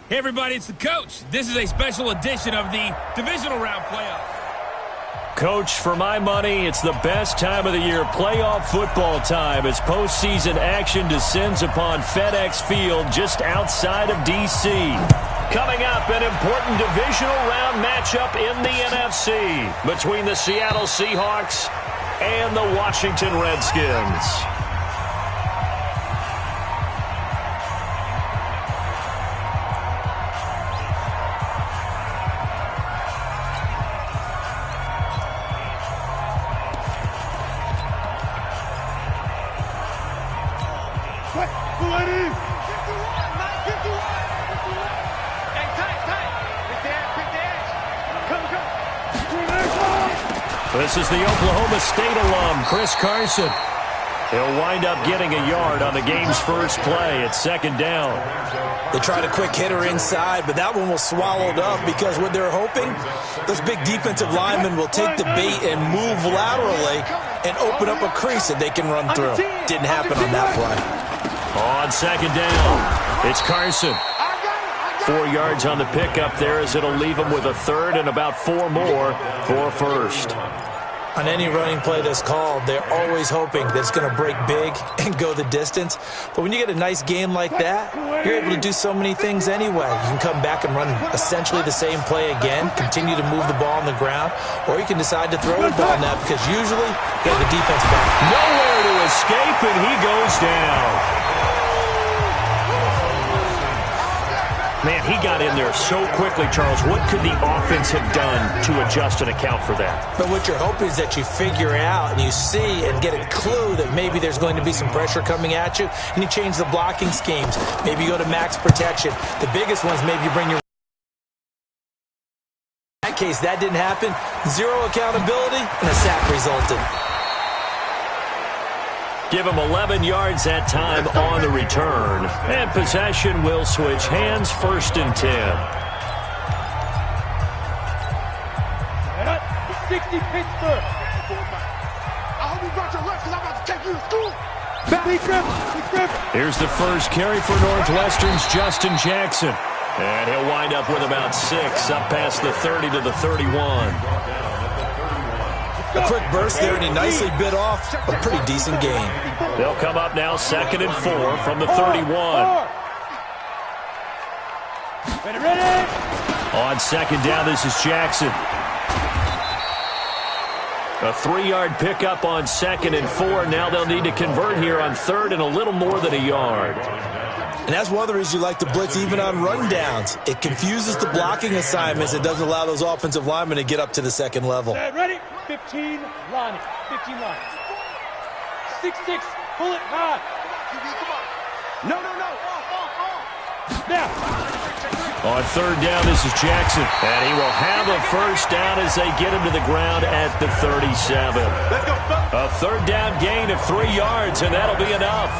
Hey everybody, it's the coach. This is a special edition of the divisional round playoff. Coach, for my money, it's the best time of the year, playoff football time, as postseason action descends upon FedEx Field just outside of D.C. Coming up, an important divisional round matchup in the NFC between the Seattle Seahawks and the Washington Redskins. This is the Oklahoma State alum, Chris Carson. He'll wind up getting a yard on the game's first play at second down. They tried a quick hitter inside, but that one was swallowed up because what they're hoping, those big defensive linemen will take the bait and move laterally and open up a crease that they can run through. Didn't happen on that play. On second down, it's Carson. 4 yards on the pickup there as it'll leave him with a third and about 4 more for first. On any running play that's called, they're always hoping that it's going to break big and go the distance. But when you get a nice game like that, you're able to do so many things anyway. You can come back and run essentially the same play again, continue to move the ball on the ground, or you can decide to throw the ball now because usually you have the defense back. Nowhere to escape, and he goes down. Man, he got in there so quickly, Charles. What could the offense have done to adjust and account for that? But what you're hoping is that you figure out and you see and get a clue that maybe there's going to be some pressure coming at you, and you change the blocking schemes. Maybe you go to max protection. The biggest ones, maybe you bring your... In that case, that didn't happen. Zero accountability, and a sack resulted. Give him 11 yards that time on the return. And possession will switch hands, 1st and 10. 60 Pittsburgh. I hope you brought your left because I'm about to take you to school. Here's the first carry for Northwestern's Justin Jackson. And he'll wind up with about 6 up past the 30 to the 31. A quick burst there, and he nicely bit off a pretty decent gain. They'll come up now 2nd and 4 from the 31. Ready. On second down, this is Jackson. A 3-yard pickup on 2nd and 4. Now they'll need to convert here on 3rd and a little more than a yard. And that's one of the reasons you like to blitz even on rundowns. It confuses the blocking assignments. It doesn't allow those offensive linemen to get up to the second level. Ready? 15, Lonnie. 15 Lonnie. 6-6, pull it high. No. Now. On 3rd down, this is Jackson. And he will have a first down as they get him to the ground at the 37. A 3rd down gain of 3 yards, and that'll be enough.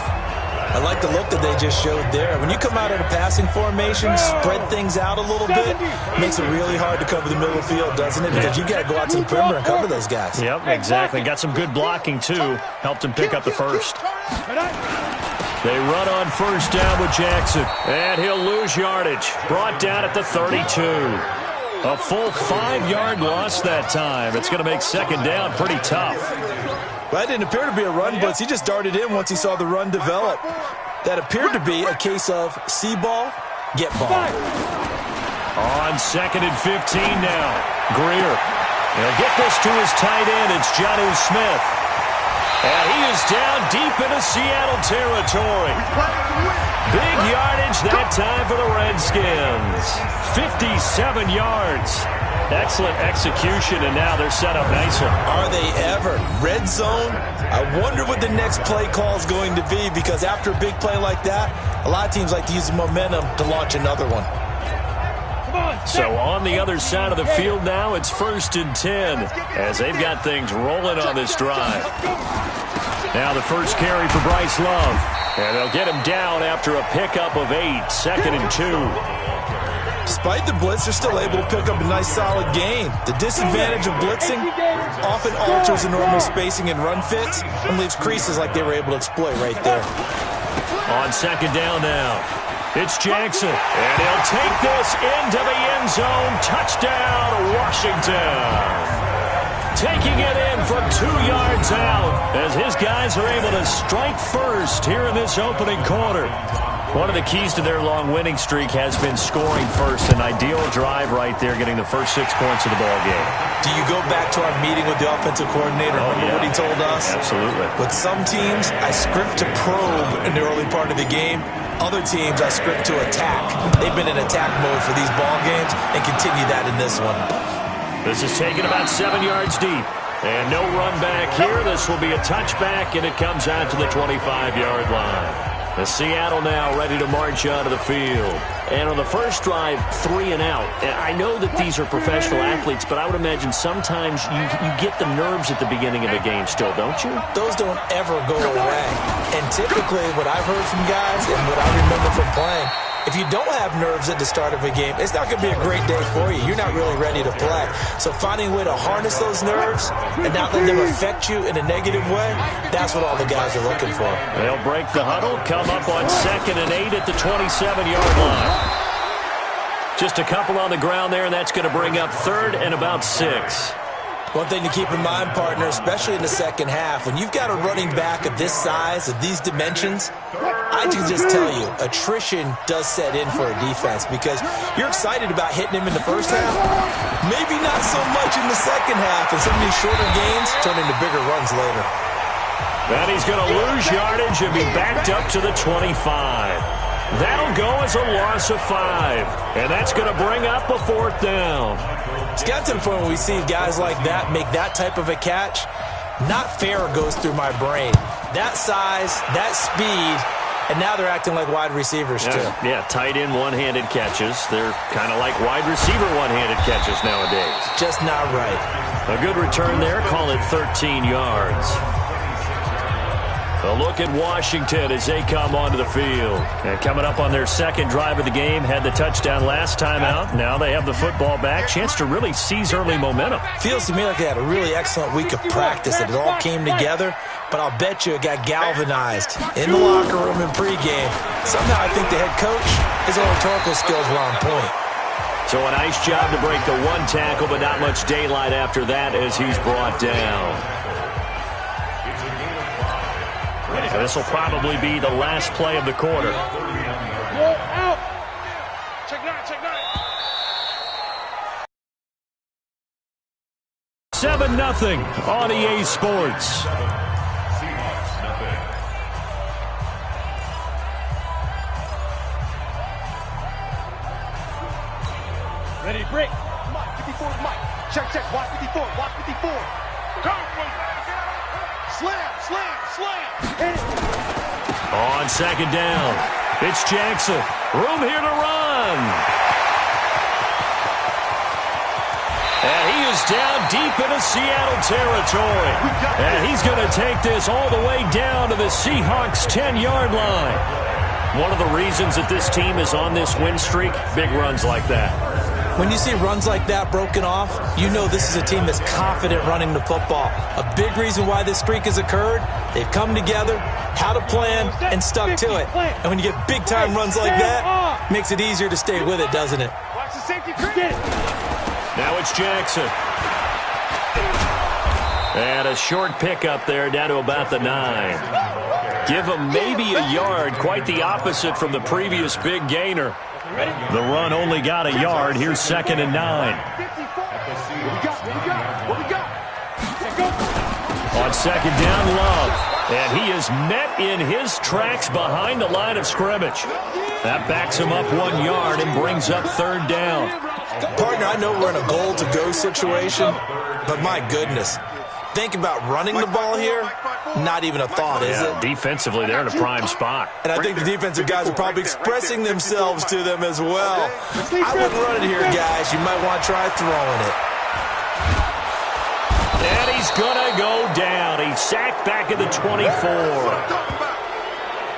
I like the look that they just showed there. When you come out of a passing formation, spread things out a little bit, makes it really hard to cover the middle of the field, doesn't it? Because you got to go out to the perimeter and cover those guys. Yep, exactly. Got some good blocking, too. Helped him pick up the first. They run on 1st down with Jackson. And he'll lose yardage. Brought down at the 32. A full 5-yard loss that time. It's going to make 2nd down pretty tough. Well, that didn't appear to be a run blitz. He just darted in once he saw the run develop. That appeared to be a case of see ball, get ball. On 2nd and 15 now. Greer. He'll get this to his tight end. It's Jonnu Smith. And he is down deep into Seattle territory. Big yardage that time for the Redskins. 57 yards. Excellent execution, and now they're set up nicer. Are they ever? Red zone? I wonder what the next play call is going to be, because after a big play like that, a lot of teams like to use the momentum to launch another one. So on the other side of the field now, it's 1st and 10 as they've got things rolling on this drive. Now the first carry for Bryce Love. And they'll get him down after a pickup of 8, 2nd and 2. Despite the blitz, they're still able to pick up a nice solid gain. The disadvantage of blitzing often alters the normal spacing and run fits and leaves creases like they were able to exploit right there. On 2nd down now. It's Jackson, and he'll take this into the end zone. Touchdown, Washington. Taking it in from 2 yards out as his guys are able to strike first here in this opening quarter. One of the keys to their long winning streak has been scoring first. An ideal drive right there, getting the first 6 points of the ball game. Do you go back to our meeting with the offensive coordinator? Remember what he told us? Absolutely. With some teams, I script to probe in the early part of the game. Other teams, I script to attack. They've been in attack mode for these ball games and continue that in this one. This is taken about 7 yards deep. And no run back here. This will be a touchback, and it comes out to the 25-yard line. The Seattle now ready to march onto the field. And on the first drive, 3 and out. And I know that these are professional athletes, but I would imagine sometimes you get the nerves at the beginning of a game still, don't you? Those don't ever go away. And typically what I've heard from guys and what I remember from playing, if you don't have nerves at the start of a game, it's not going to be a great day for you. You're not really ready to play. So finding a way to harness those nerves and not let them affect you in a negative way, that's what all the guys are looking for. They'll break the huddle, come up on 2nd and 8 at the 27-yard line. Just a couple on the ground there, and that's going to bring up 3rd and about 6. One thing to keep in mind, partner, especially in the second half, when you've got a running back of this size, of these dimensions, I can just tell you, attrition does set in for a defense because you're excited about hitting him in the first half. Maybe not so much in the second half, and some of these shorter gains turn into bigger runs later. And he's going to lose yardage and be backed up to the 25. That'll go as a loss of 5. And that's going to bring up a 4th down. It's got to the point where we see guys like that make that type of a catch. Not fair goes through my brain. That size, that speed, and now they're acting like wide receivers too. Yeah, tight end one-handed catches. They're kind of like wide receiver one-handed catches nowadays. Just not right. A good return there. Call it 13 yards. A look at Washington as they come onto the field. And coming up on their second drive of the game, had the touchdown last time out. Now they have the football back. Chance to really seize early momentum. Feels to me like they had a really excellent week of practice. It all came together, but I'll bet you it got galvanized in the locker room in pregame. Somehow I think the head coach, his rhetorical skills were on point. So a nice job to break the 1 tackle, but not much daylight after that as he's brought down. This will probably be the last play of the quarter. Out. Check 9. 7-0 on EA Sports. Ready to break. Mike, 54 Mike. Check. Watch 54. Watch 54. Go. Slam. On 2nd down, it's Jackson. Room here to run. And he is down deep into Seattle territory. And he's going to take this all the way down to the Seahawks' 10-yard line. One of the reasons that this team is on this win streak, big runs like that. When you see runs like that broken off, you know this is a team that's confident running the football. A big reason why this streak has occurred, they've come together, had a plan, and stuck to it. And when you get big-time runs like that, it makes it easier to stay with it, doesn't it? Watch the safety. Get it. Now it's Jackson. And a short pickup there down to about the 9. Give him maybe a yard, quite the opposite from the previous big gainer. The run only got a yard. Here's 2nd and 9. What we got? On 2nd down, Love. And he is met in his tracks behind the line of scrimmage. That backs him up 1 yard and brings up 3rd down. Partner, I know we're in a goal-to-go situation, but my goodness. Think about running the ball here, not even a thought, is it? Defensively, they're in a prime spot. And I think the defensive guys are probably expressing themselves to them as well. I wouldn't run it here, guys. You might want to try throwing it. And he's going to go down. He's sacked back at the 24.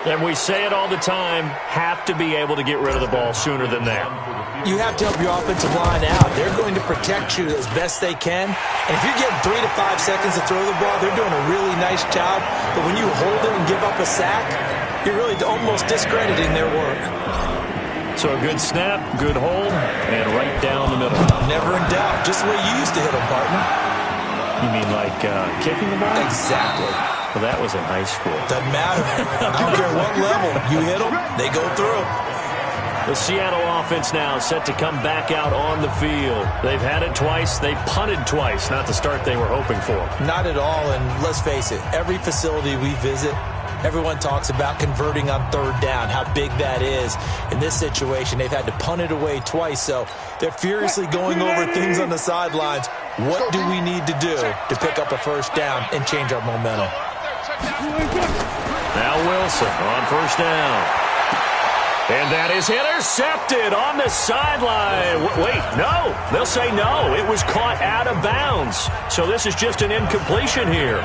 And we say it all the time, have to be able to get rid of the ball sooner than that. You have to help your offensive line out. They're going to protect you as best they can. And if you're getting 3 to 5 seconds to throw the ball, they're doing a really nice job. But when you hold it and give up a sack, you're really almost discrediting their work. So a good snap, good hold, and right down the middle. Never in doubt. Just the way you used to hit them, partner. You mean like kicking the ball? Exactly. Well, that was in high school. Doesn't matter. I don't care what level. You hit them, they go through. The Seattle offense now set to come back out on the field. They've had it twice. They've punted twice. Not the start they were hoping for. Not at all, and let's face it, every facility we visit, everyone talks about converting on third down, how big that is. In this situation, they've had to punt it away twice, so they're furiously going over things on the sidelines. What do we need to do to pick up a first down and change our momentum? Now Wilson on first down. And that is intercepted on the sideline. Wait, no. They'll say no. It was caught out of bounds. So this is just an incompletion here.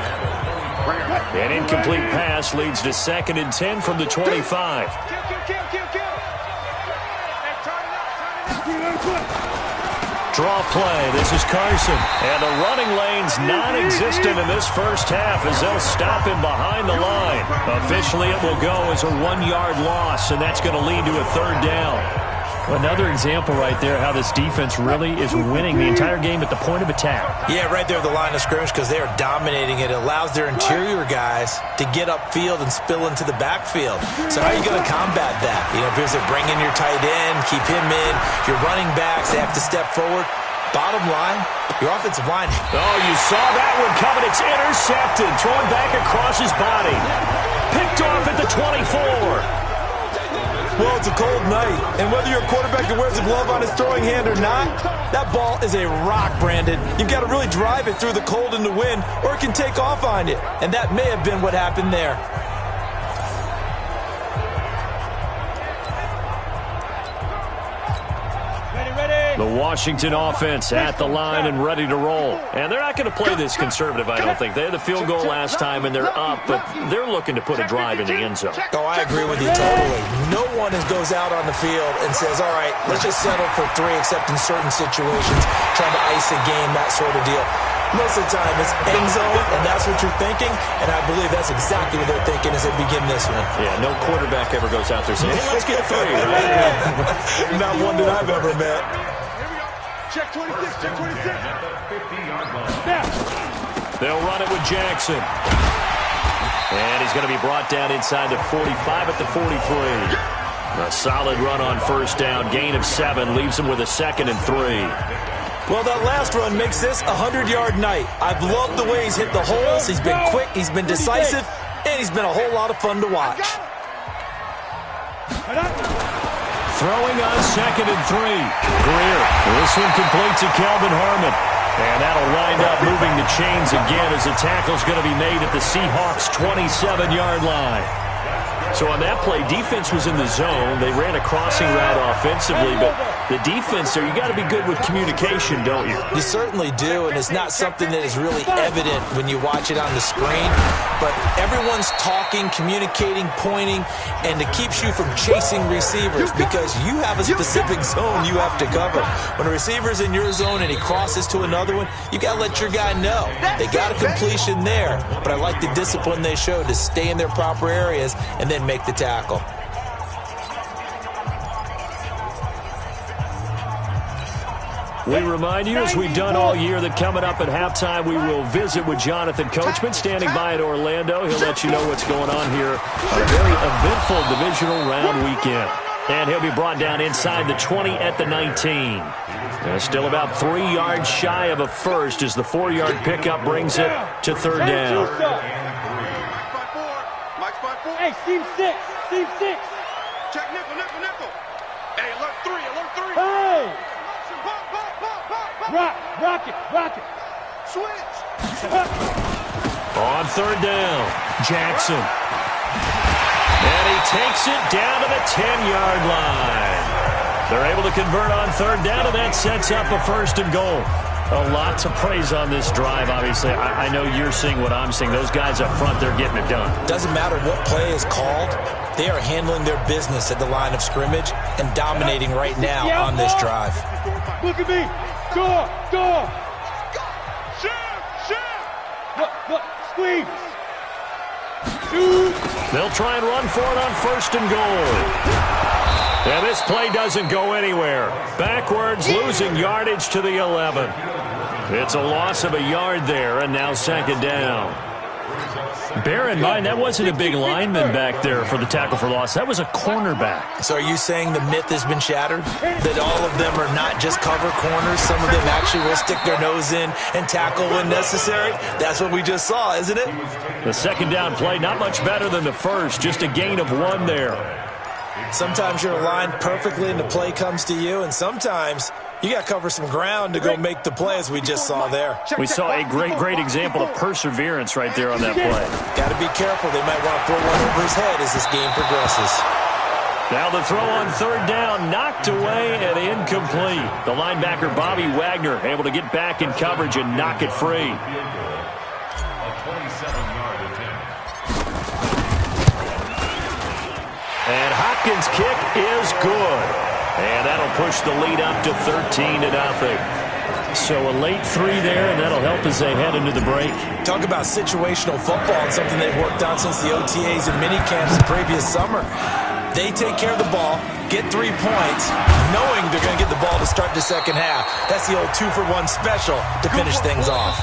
An incomplete pass leads to 2nd and 10 from the 25. Draw play. This is Carson. And the running lane's non-existent in this first half as they'll stop him behind the line. Officially, it will go as a 1-yard loss, and that's going to lead to a 3rd down. Another example right there how this defense really is winning the entire game at the point of attack. Yeah, right there at the line of scrimmage because they are dominating it. It allows their interior guys to get upfield and spill into the backfield. So how are you going to combat that? You know, if there's a bring in your tight end, keep him in. Your running backs, they have to step forward. Bottom line, your offensive line. Oh, you saw that one coming. It's intercepted. Thrown back across his body. Picked off at the 24. Well, it's a cold night, and whether you're a quarterback that wears a glove on his throwing hand or not, that ball is a rock, Brandon. You've got to really drive it through the cold and the wind, or it can take off on you. And that may have been what happened there. The Washington offense at the line and ready to roll. And they're not going to play this conservative, I don't think. They had the field goal last time, and they're up, but they're looking to put a drive in the end zone. Oh, I agree with you totally. No one goes out on the field and says, all right, let's just settle for 3, except in certain situations, trying to ice a game, that sort of deal. Most of the time, it's end zone, and that's what you're thinking, and I believe that's exactly what they're thinking as they begin this one. Yeah, no quarterback ever goes out there saying, hey, let's get 3, right? Not one that I've ever met. Check 26, check 26. They'll run it with Jackson. And he's going to be brought down inside the 45 at the 43. A solid run on first down. Gain of 7 leaves him with a 2nd and 3. Well, that last run makes this a 100-yard night. I've loved the way he's hit the holes. He's been quick, he's been decisive, and he's been a whole lot of fun to watch. Throwing on 2nd and 3. Greer. This one complete to Kelvin Harmon. And that'll wind up moving the chains again as the tackle's going to be made at the Seahawks' 27-yard line. So on that play, defense was in the zone. They ran a crossing route offensively, but the defense there, you got to be good with communication, don't you? You certainly do, and it's not something that is really evident when you watch it on the screen. But everyone's talking, communicating, pointing, and it keeps you from chasing receivers because you have a specific zone you have to cover. When a receiver's in your zone and he crosses to another one, you got to let your guy know. They got a completion there, but I like the discipline they showed to stay in their proper areas and then make the tackle. We remind you, as we've done all year, that coming up at halftime, we will visit with Jonathan Coachman, standing by at Orlando. He'll let you know what's going on here on a very eventful divisional round weekend. And he'll be brought down inside the 20 at the 19. Still about 3 yards shy of a first as the 4-yard pickup brings it to 3rd down. Hey, seam 6, seam 6. Check nickel, nickel, nickel. Hey, alert 3, alert 3. Hey! Rock it. Switch. On 3rd down, Jackson. And he takes it down to the 10-yard line. They're able to convert on 3rd down, and that sets up a 1st and goal. A lot to praise on this drive, obviously. I know you're seeing what I'm seeing. Those guys up front, they're getting it done. Doesn't matter what play is called. They are handling their business at the line of scrimmage and dominating right now on this drive. Look at me. Door. Shoot. Look, squeeze. Shoot. They'll try and run for it on 1st and goal. And this play doesn't go anywhere. Backwards, losing yardage to the 11. It's a loss of a yard there, and now second down. Bear in mind, that wasn't a big lineman back there for the tackle for loss. That was a cornerback. So are you saying the myth has been shattered? That all of them are not just cover corners? Some of them actually will stick their nose in and tackle when necessary? That's what we just saw, isn't it? The second down play, not much better than the first. Just a gain of 1 there. Sometimes you're aligned perfectly and the play comes to you, and sometimes you got to cover some ground to go make the play, as we just saw there. We saw a great example of perseverance right there on that play. Got to be careful. They might want to throw one over his head as this game progresses. Now the throw on third down, knocked away and incomplete. The linebacker, Bobby Wagner, able to get back in coverage and knock it free. And Hopkins' kick is good. And that'll push the lead up to 13-0. So a late 3 there, and that'll help as they head into the break. Talk about situational football and something they've worked on since the OTAs and mini camps the previous summer. They take care of the ball, get 3 points, knowing they're going to get the ball to start the second half. That's the old 2-for-1 special to finish things off.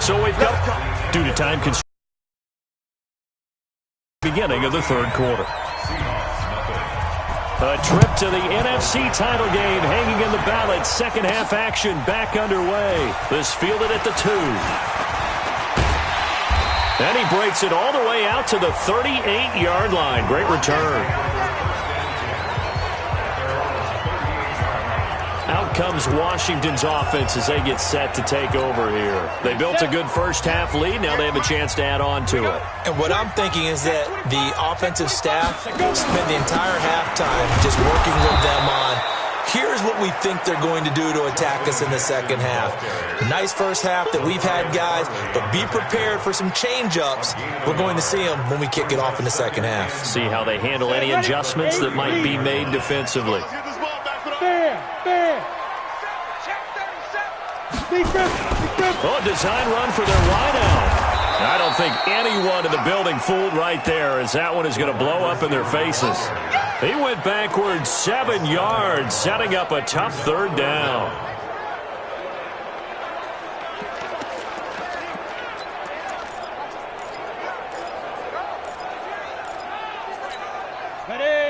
So we've got, due to time constraints, beginning of the third quarter. A trip to the NFC title game hanging in the balance. Second half action back underway. This fielded at the 2. And he breaks it all the way out to the 38-yard line. Great return. Out comes Washington's offense as they get set to take over here. They built a good first half lead. Now they have a chance to add on to it. And what I'm thinking is that the offensive staff spent the entire halftime just working with them on, here's what we think they're going to do to attack us in the second half. Nice first half that we've had, guys, but be prepared for some change-ups. We're going to see them when we kick it off in the second half. See how they handle any adjustments that might be made defensively. Oh, design run for their wideout. I don't think anyone in the building fooled right there, as that one is going to blow up in their faces. He went backwards 7 yards, setting up a tough third down.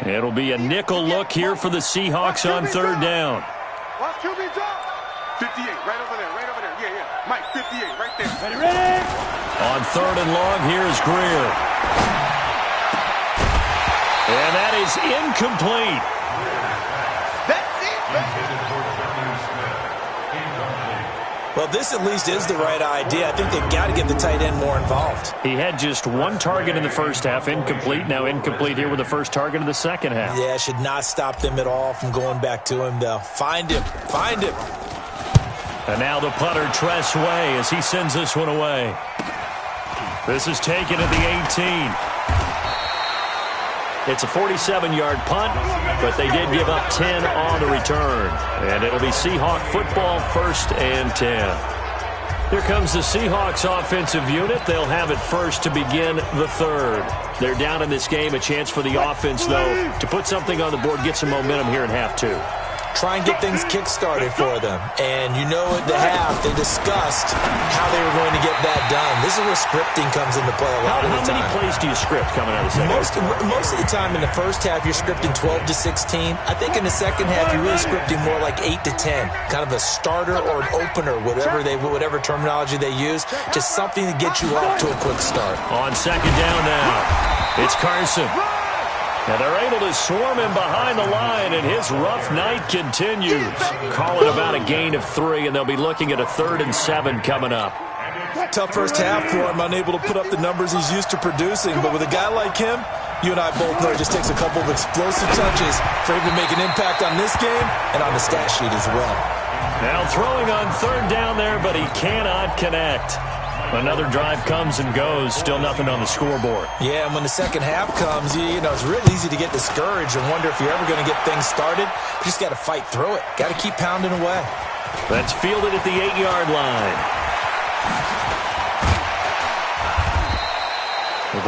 It'll be a nickel look here for the Seahawks on third down. 58, right over there, right over there. Yeah. Mike, 58, right there. Ready. On third and long, here's Greer. And that is incomplete. That's it. Well, this at least is the right idea. I think they've got to get the tight end more involved. He had just 1 target in the first half, incomplete. Now incomplete here with the first target of the second half. Yeah, should not stop them at all from going back to him, though. Find him. Find him. And now the punter, Tress Way, as he sends this one away. This is taken at the 18. It's a 47-yard punt, but they did give up 10 on the return. And it'll be Seahawk football, 1st and 10. Here comes the Seahawks offensive unit. They'll have it first to begin the third. They're down in this game. A chance for the offense, though, to put something on the board, get some momentum here in half 2. Try and get things kick-started for them. And you know at the half, they discussed how they were going to get that done. This is where scripting comes into play a lot of the time. How many plays do you script coming out of the second half? Most of the time in the first half, you're scripting 12 to 16. I think in the second half, you're really scripting more like 8 to 10. Kind of a starter or an opener, whatever terminology they use. Just something to get you off to a quick start. On second down now, it's Carson. And they're able to swarm him behind the line, and his rough night continues. Call it about a gain of 3, and they'll be looking at a 3rd and 7 coming up. Tough first half for him, unable to put up the numbers he's used to producing. But with a guy like him, you and I both know it just takes a couple of explosive touches for him to make an impact on this game and on the stat sheet as well. Now throwing on third down there, but he cannot connect. Another drive comes and goes, still nothing on the scoreboard. Yeah, and when the second half comes, you know, it's real easy to get discouraged and wonder if you're ever going to get things started. You just got to fight through it. Got to keep pounding away. That's fielded at the 8-yard line.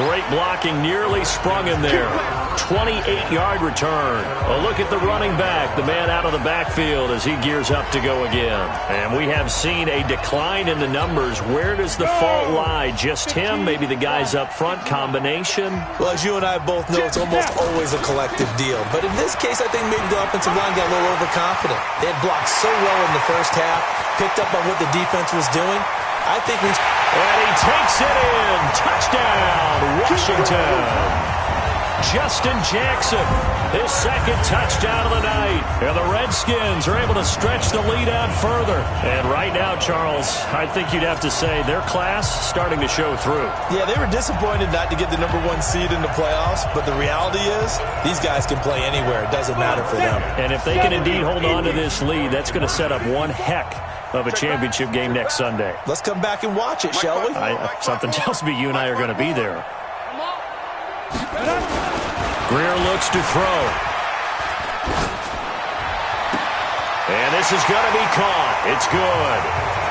Great blocking, nearly sprung in there. 28-yard return. A look at the running back, the man out of the backfield as he gears up to go again. And we have seen a decline in the numbers. Where does the fault lie? Just him? Maybe the guys up front? Combination? Well, as you and I both know, it's almost always a collective deal. But in this case, I think maybe the offensive line got a little overconfident. They had blocked so well in the first half, picked up on what the defense was doing. I think we... And he takes it in. Touchdown, Washington. Justin Jackson, his second touchdown of the night. And the Redskins are able to stretch the lead out further. And right now, Charles, I think you'd have to say their class starting to show through. Yeah, they were disappointed not to get the #1 seed in the playoffs, but the reality is these guys can play anywhere. It doesn't matter for them. And if they can indeed hold on to this lead, that's going to set up one heck of a championship game next Sunday. Let's come back and watch it, shall we? Something tells me you and I are going to be there. Greer looks to throw. And this is going to be caught. It's good.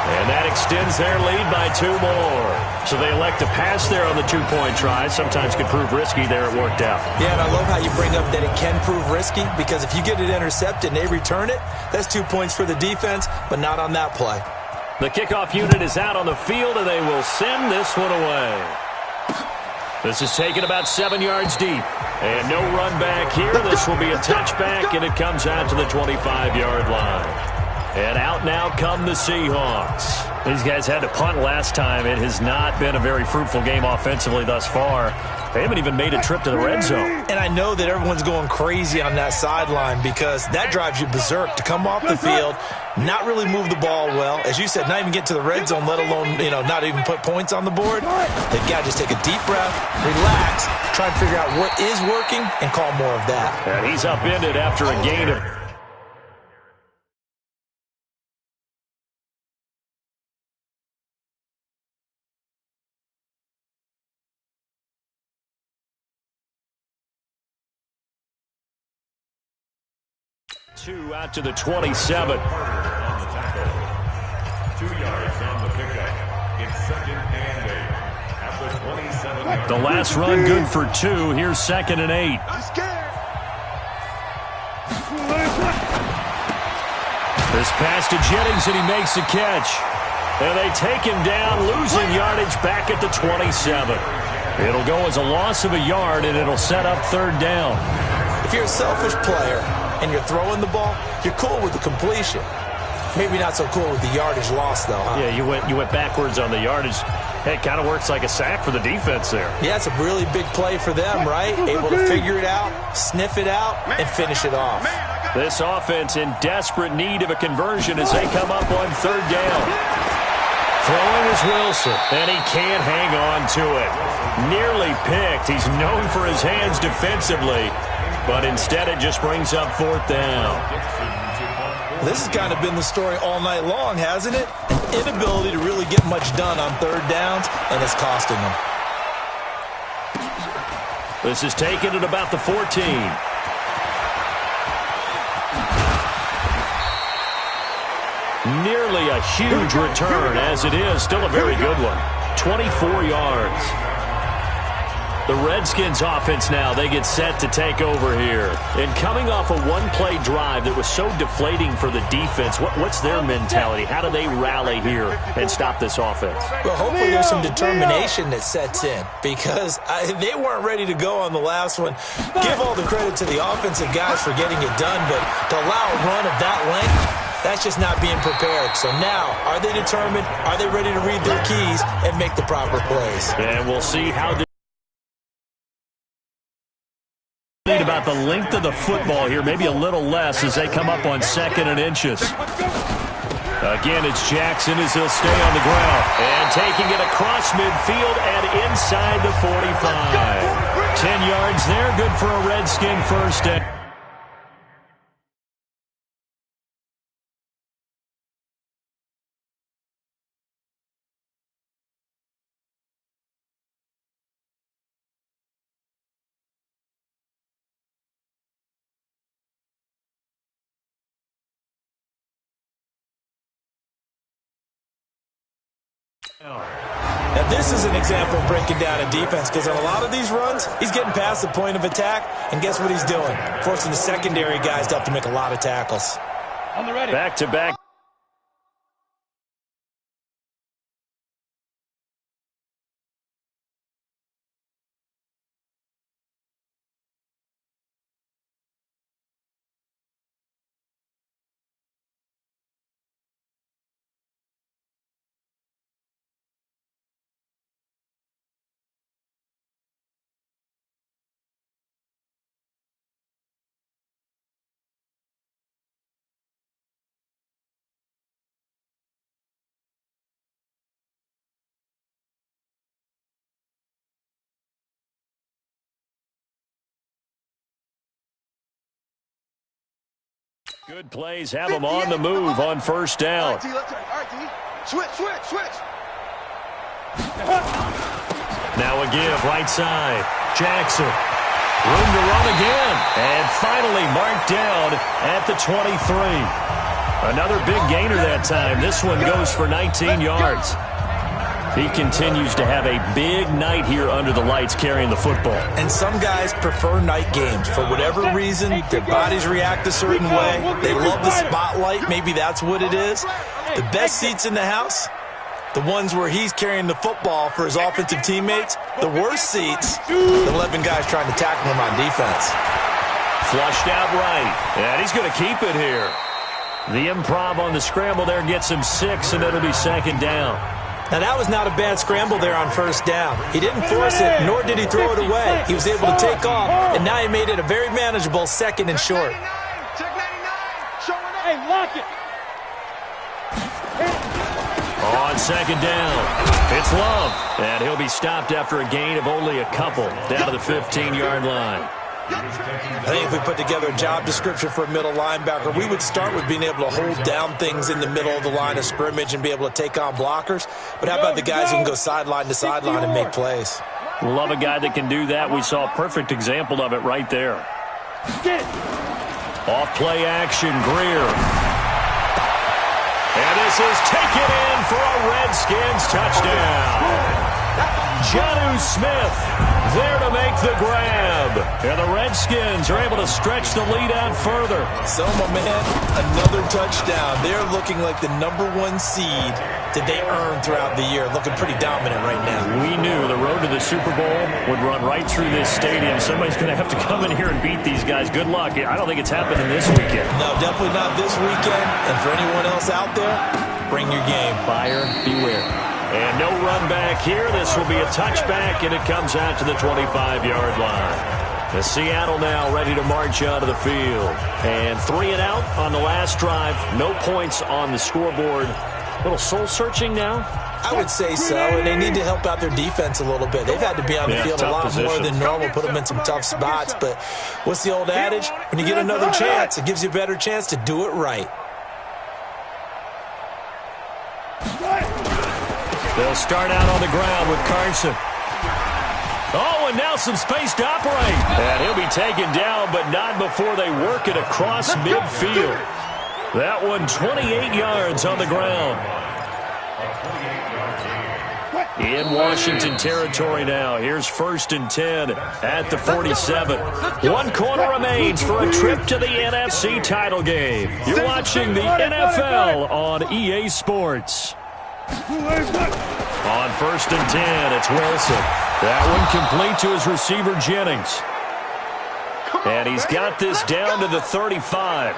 And that extends their lead by 2 more. So they elect to pass there on the 2-point try. Sometimes could prove risky. There it worked out. Yeah, and I love how you bring up that it can prove risky, because if you get it intercepted and they return it, that's 2 points for the defense, but not on that play. The kickoff unit is out on the field, and they will send this one away. This is taken about 7 yards deep. And no run back here. This will be a touchback, and it comes out to the 25-yard line. And out now come the Seahawks. These guys had to punt last time. It has not been a very fruitful game offensively thus far. They haven't even made a trip to the red zone. And I know that everyone's going crazy on that sideline, because that drives you berserk to come off the field, not really move the ball well. As you said, not even get to the red zone, let alone, not even put points on the board. They've got to just take a deep breath, relax, try and figure out what is working, and call more of that. And he's upended after a gain of... Two out to the 27. 2 yards on the pickup. It's 2nd and 8 at the 27. The last run good for 2. Here's 2nd and 8. This pass to Jennings, and he makes the catch. And they take him down, losing yardage back at the 27. It'll go as a loss of a yard, and it'll set up 3rd down. If you're a selfish player and you're throwing the ball, you're cool with the completion. Maybe not so cool with the yardage loss, though, huh? Yeah, you went backwards on the yardage. Hey, it kind of works like a sack for the defense there. Yeah, it's a really big play for them, right? Able to figure it out, sniff it out, and finish it off. This offense in desperate need of a conversion as they come up on 3rd down. Throwing is Wilson, and he can't hang on to it. Nearly picked. He's known for his hands defensively, but instead it just brings up 4th down. This has kind of been the story all night long, hasn't it? An inability to really get much done on 3rd downs, and it's costing them. This is taken at about the 14. Nearly a huge return, as it is. Still a very good one. 24 yards. The Redskins offense now, they get set to take over here. And coming off a one-play drive that was so deflating for the defense, what's their mentality? How do they rally here and stop this offense? Well, hopefully there's some determination that sets in, because they weren't ready to go on the last one. Give all the credit to the offensive guys for getting it done, but to allow a run of that length, that's just not being prepared. So now, are they determined? Are they ready to read their keys and make the proper plays? And we'll see how about the length of the football here, maybe a little less as they come up on 2nd and inches. Again, it's Jackson as he'll stay on the ground. And taking it across midfield and inside the 45. 10 yards there, good for a Redskin first down. Now, this is an example of breaking down a defense because on a lot of these runs, he's getting past the point of attack, and guess what he's doing? Forcing the secondary guys to have to make a lot of tackles. On the ready. Back-to-back. Good plays have them on the move on first down. All right, D. Switch. Now a give right side. Jackson. Room to run again. And finally marked down at the 23. Another big gainer that time. This one goes for 19 yards. He continues to have a big night here under the lights carrying the football. And some guys prefer night games. For whatever reason, their bodies react a certain way. They love the spotlight. Maybe that's what it is. The best seats in the house, the ones where he's carrying the football for his offensive teammates. The worst seats, the 11 guys trying to tackle him on defense. Flushed out right. And he's going to keep it here. The improv on the scramble there gets him 6, and it'll be second down. Now, that was not a bad scramble there on first down. He didn't force it, nor did he throw it away. He was able to take off, and now he made it a very manageable second and short. Check 99. Showing up. Hey, lock it. On second down, it's Love. And he'll be stopped after a gain of only a couple down to the 15-yard line. I think if we put together a job description for a middle linebacker, we would start with being able to hold down things in the middle of the line of scrimmage and be able to take on blockers. But how about the guys who can go sideline to sideline and make plays? Love a guy that can do that. We saw a perfect example of it right there. Off play action, Greer. And this is taken in for a Redskins touchdown. Jonnu Smith there to make the grab. And the Redskins are able to stretch the lead out further. So, my man, another touchdown. They're looking like the #1 seed that they earned throughout the year. Looking pretty dominant right now. We knew the road to the Super Bowl would run right through this stadium. Somebody's going to have to come in here and beat these guys. Good luck. I don't think it's happening this weekend. No, definitely not this weekend. And for anyone else out there, bring your game. Buyer beware. And no run back here. This will be a touchback, and it comes out to the 25-yard line. The Seattle now ready to march onto the field. And 3 and out on the last drive. No points on the scoreboard. A little soul-searching now? I would say so, and they need to help out their defense a little bit. They've had to be on the field a lot more than normal, put them in some tough spots. But what's the old adage? When you get another chance, it gives you a better chance to do it right. They'll start out on the ground with Carson. Oh, and now some space to operate. And he'll be taken down, but not before they work it across midfield. That one 28 yards on the ground. In Washington territory now. Here's 1st and 10 at the 47. 1 quarter remains for a trip to the NFC title game. You're watching the NFL on EA Sports. On 1st and 10, it's Wilson. That one complete to his receiver, Jennings. And he's got this down to the 35.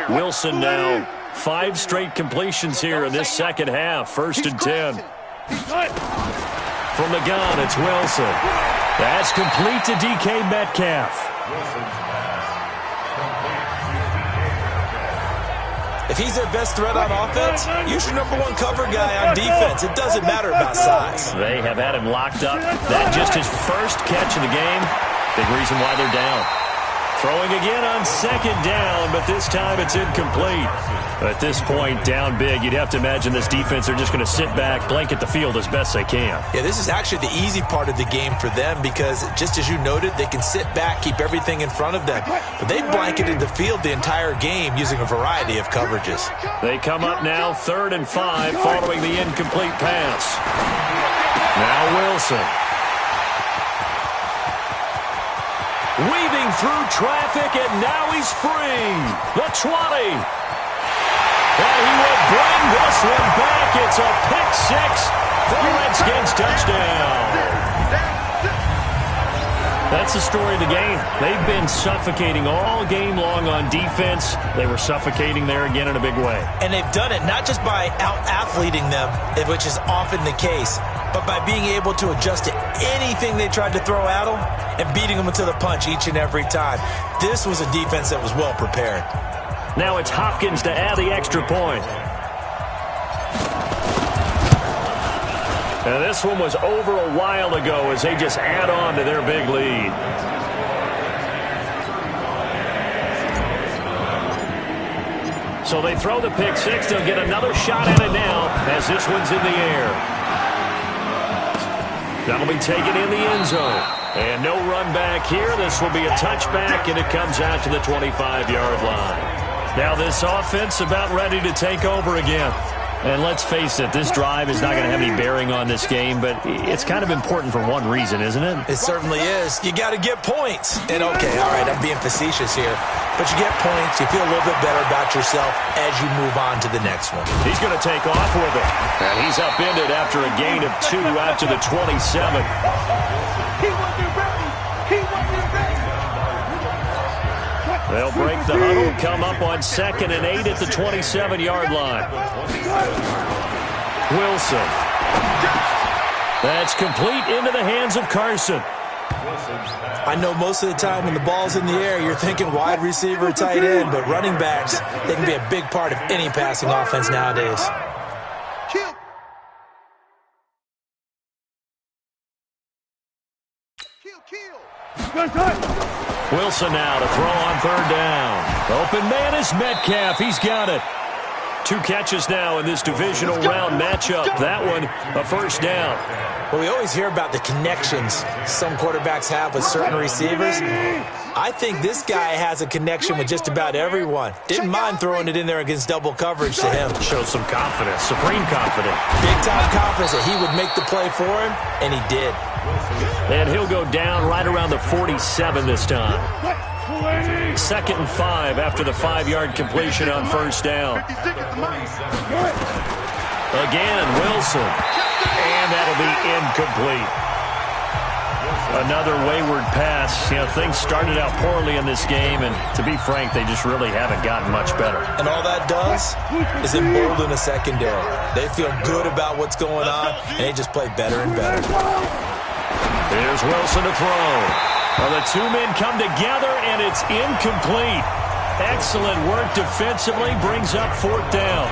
Wilson now 5 straight completions here in this second half. 1st and 10. From the gun, it's Wilson. That's complete to DK Metcalf. If he's their best threat on offense, use your #1 cover guy on defense. It doesn't matter about size. They have had him locked up. That just his first catch of the game. Big reason why they're down. Throwing again on second down, but this time it's incomplete. At this point, down big, you'd have to imagine this defense are just going to sit back, blanket the field as best they can. Yeah, this is actually the easy part of the game for them because, just as you noted, they can sit back, keep everything in front of them. But they blanketed the field the entire game using a variety of coverages. They come up now 3rd and 5 following the incomplete pass. Now Wilson. Weaving through traffic, and now he's free. The 20. And he will bring this one back. It's a pick-6 for the Redskins touchdown. That's the story of the game. They've been suffocating all game long on defense. They were suffocating there again in a big way. And they've done it not just by out-athleting them, which is often the case, but by being able to adjust to anything they tried to throw at them and beating them to the punch each and every time. This was a defense that was well prepared. Now it's Hopkins to add the extra point. And this one was over a while ago as they just add on to their big lead. So they throw the pick-6. They'll get another shot at it now as this one's in the air. That'll be taken in the end zone. And no run back here. This will be a touchback, and it comes out to the 25-yard line. Now this offense about ready to take over again. And let's face it, this drive is not going to have any bearing on this game, but it's kind of important for one reason, isn't it? It certainly is. You got to get points. And okay, all right, I'm being facetious here, but you get points, you feel a little bit better about yourself as you move on to the next one. He's going to take off with it. And he's upended after a gain of 2 out to the 27. He wasn't ready. He wasn't ready. They'll break the huddle, come up on 2nd and 8 at the 27-yard line. Wilson. That's complete into the hands of Carson. I know most of the time when the ball's in the air, you're thinking wide receiver, tight end, but running backs, they can be a big part of any passing offense nowadays. Wilson now to throw on 3rd down. Open man is Metcalf. He's got it. 2 catches now in this divisional round matchup. That one, a 1st down. Well, we always hear about the connections some quarterbacks have with certain receivers. I think this guy has a connection with just about everyone. Didn't mind throwing it in there against double coverage to him. Shows some confidence, supreme confidence. Big-time confidence that he would make the play for him, and he did. And he'll go down right around the 47 this time. 2nd and 5 after the 5-yard completion on 1st down. Again, Wilson. And that'll be incomplete. Another wayward pass. You know, things started out poorly in this game, and to be frank, they just really haven't gotten much better. And all that does is embolden a secondary. They feel good about what's going on, and they just play better and better. Here's Wilson to throw. Well, the 2 men come together, and it's incomplete. Excellent work defensively, brings up 4th down.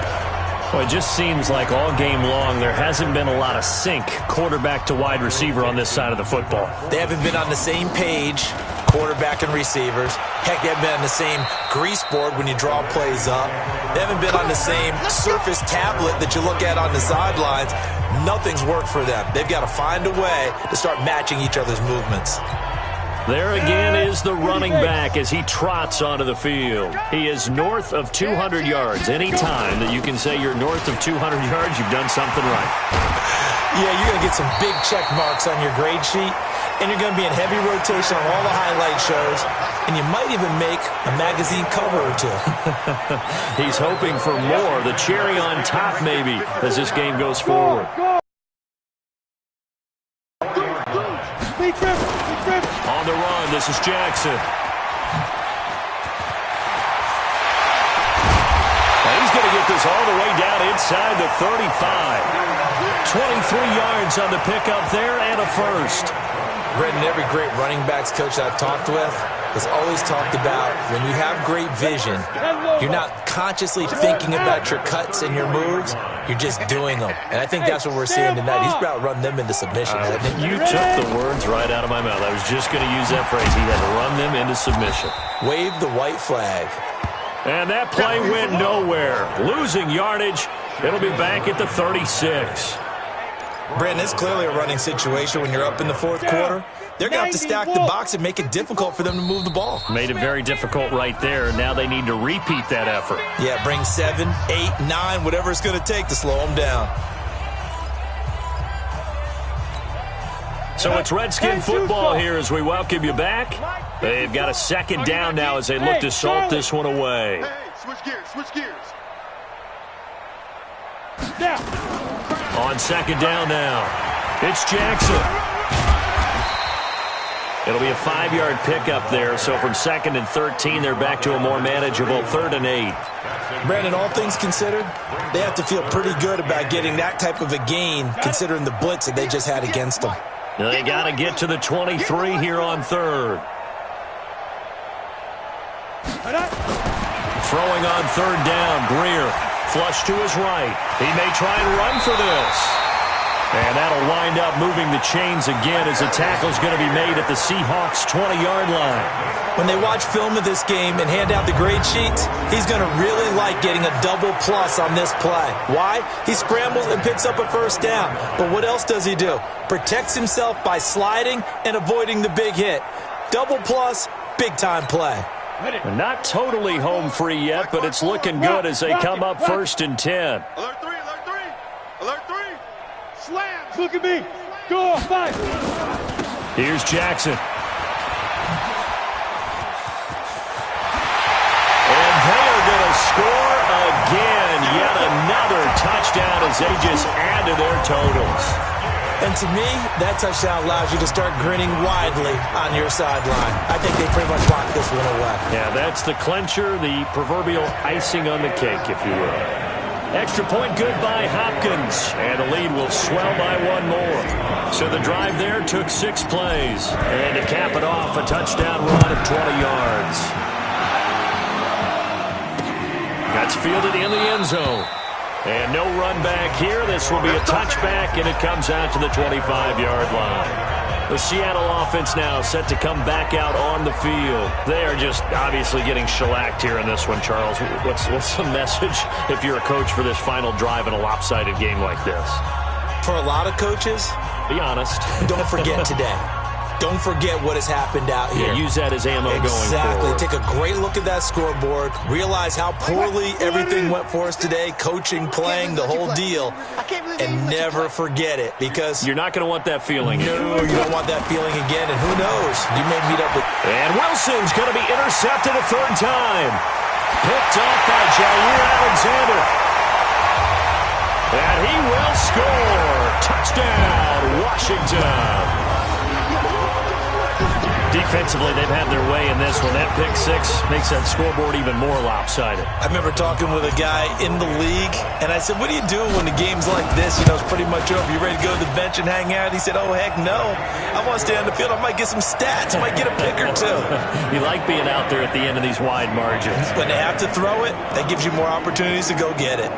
Well, it just seems like all game long there hasn't been a lot of sync quarterback to wide receiver on this side of the football. They haven't been on the same page, quarterback and receivers. Heck, they haven't been on the same grease board when you draw plays up. They haven't been on the same surface tablet that you look at on the sidelines. Nothing's worked for them. They've got to find a way to start matching each other's movements. There again is the running back as he trots onto the field. He is north of 200 yards. Any time that you can say you're north of 200 yards, you've done something right. Yeah, you're going to get some big check marks on your grade sheet, and you're going to be in heavy rotation on all the highlight shows, and you might even make a magazine cover or 2. He's hoping for more, the cherry on top maybe, as this game goes forward. On the run, this is Jackson. And he's going to get this all the way down inside the 35. 23 yards on the pickup there and a 1st. Brendan, every great running backs coach I've talked with has always talked about when you have great vision, you're not consciously thinking about your cuts and your moves, you're just doing them. And I think that's what we're seeing tonight. He's about to run them into submission. You took the words right out of my mouth. I was just going to use that phrase. He had to run them into submission. Wave the white flag. And that play went nowhere. Losing yardage. It'll be back at the 36. Brandon, it's clearly a running situation when you're up in the fourth quarter. They're going to have to stack the box and make it difficult for them to move the ball. Made it very difficult right there. Now they need to repeat that effort. Yeah, bring 7, 8, 9, whatever it's going to take to slow them down. So it's Redskin football here as we welcome you back. They've got a second down now as they look to salt this one away. Hey, switch gears, switch gears. On second down now, it's Jackson. It'll be a 5-yard pickup there, so from 2nd and 13, they're back to a more manageable 3rd and 8. Brandon, all things considered, they have to feel pretty good about getting that type of a gain, considering the blitz that they just had against them. They got to get to the 23 here on 3rd. Throwing on 3rd down, Greer. Flush to his right. He may try and run for this. And that'll wind up moving the chains again as the tackle's going to be made at the Seahawks' 20-yard line. When they watch film of this game and hand out the grade sheets, he's going to really like getting a double plus on this play. Why? He scrambles and picks up a first down. But what else does he do? Protects himself by sliding and avoiding the big hit. Double plus, big-time play. Not totally home free yet, but it's looking good as they come up 1st and 10. Alert 3, alert 3, alert 3. Slams. Look at me. Go, 5. Here's Jackson. And they are going to score again. Yet another touchdown as they just add to their totals. And to me, that touchdown allows you to start grinning widely on your sideline. I think they pretty much locked this one away. Yeah, that's the clincher, the proverbial icing on the cake, if you will. Extra point good by Hopkins, and the lead will swell by one more. So the drive there took 6 plays. And to cap it off, a touchdown run of 20 yards. That's fielded in the end zone. And no run back here. This will be a touchback, and it comes out to the 25-yard line. The Seattle offense now set to come back out on the field. They are just obviously getting shellacked here in this one, Charles. What's the message if you're a coach for this final drive in a lopsided game like this? For a lot of coaches, be honest. Don't forget today. Don't forget what has happened out here. Yeah, use that as ammo going forward. Take a great look at that scoreboard. Realize how poorly everything went for us today. Coaching, playing, the whole deal. And never forget it, because you're not going to want that feeling. No, you don't want that feeling again. And who knows? You may meet up with... And Wilson's going to be intercepted a 3rd time. Picked off by Jair Alexander. And he will score. Touchdown, Washington. Defensively, they've had their way in this one. That pick 6 makes that scoreboard even more lopsided. I remember talking with a guy in the league, and I said, what do you do when the game's like this? You know, it's pretty much over. You ready to go to the bench and hang out? He said, oh, heck no. I want to stay on the field. I might get some stats. I might get a pick or 2. You like being out there at the end of these wide margins. When they have to throw it, that gives you more opportunities to go get it.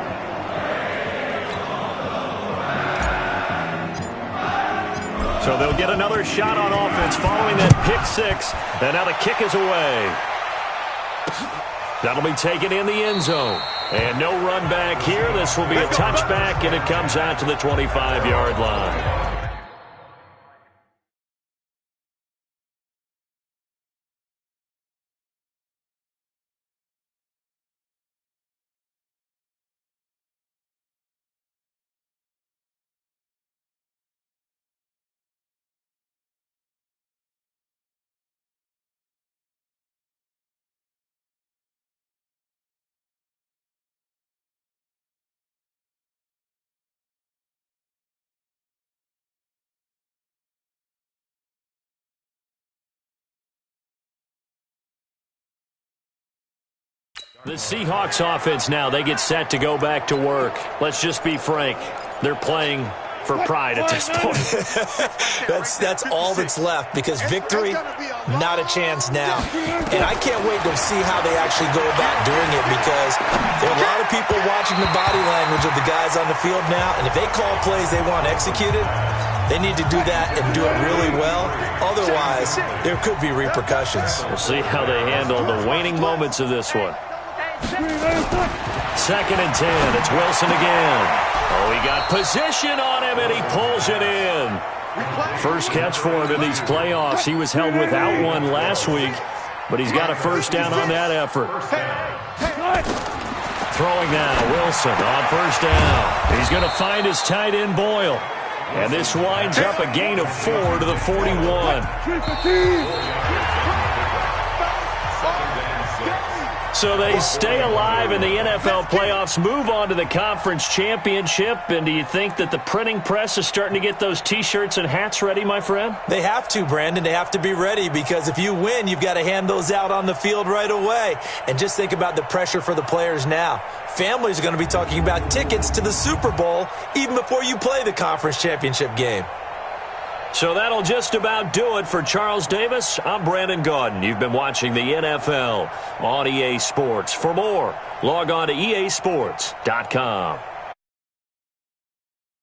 So they'll get another shot on offense following that pick 6. And now the kick is away. That'll be taken in the end zone. And no run back here. This will be a touchback, and it comes out to the 25-yard line. The Seahawks offense now, they get set to go back to work. Let's just be frank. They're playing for pride at this point. That's all that's left, because victory, not a chance now. And I can't wait to see how they actually go about doing it, because there are a lot of people watching the body language of the guys on the field now, and if they call plays they want executed, they need to do that and do it really well. Otherwise, there could be repercussions. We'll see how they handle the waning moments of this one. 2nd and 10. It's Wilson again. Oh, he got position on him, and he pulls it in. First catch for him in these playoffs. He was held without one last week, but he's got a first down on that effort. Throwing now, Wilson on first down. He's going to find his tight end, Boyle. And this winds up a gain of 4 to the 41. So they stay alive in the NFL playoffs, move on to the conference championship. And do you think that the printing press is starting to get those T-shirts and hats ready, my friend? They have to, Brandon. They have to be ready, because if you win, you've got to hand those out on the field right away. And just think about the pressure for the players now. Families are going to be talking about tickets to the Super Bowl even before you play the conference championship game. So that'll just about do it for Charles Davis. I'm Brandon Gaudin. You've been watching the NFL on EA Sports. For more, log on to easports.com.